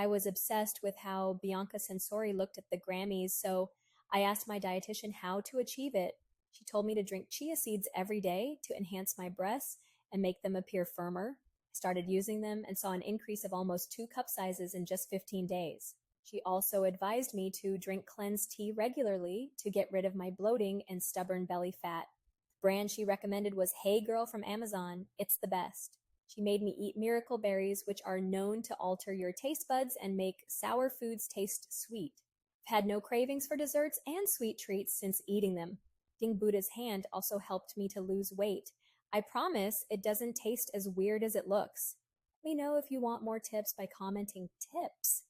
I was obsessed with how Bianca Sensori looked at the Grammys, so I asked my dietitian how to achieve it. She told me to drink chia seeds every day to enhance my breasts and make them appear firmer. I started using them and saw an increase of almost 2 cup sizes in just 15 days. She also advised me to drink cleansed tea regularly to get rid of my bloating and stubborn belly fat. The brand she recommended was Hey Girl from Amazon. It's the best. She made me eat miracle berries, which are known to alter your taste buds and make sour foods taste sweet. I've had no cravings for desserts and sweet treats since eating them. Eating Buddha's hand also helped me to lose weight. I promise it doesn't taste as weird as it looks. Let me know if you want more tips by commenting tips.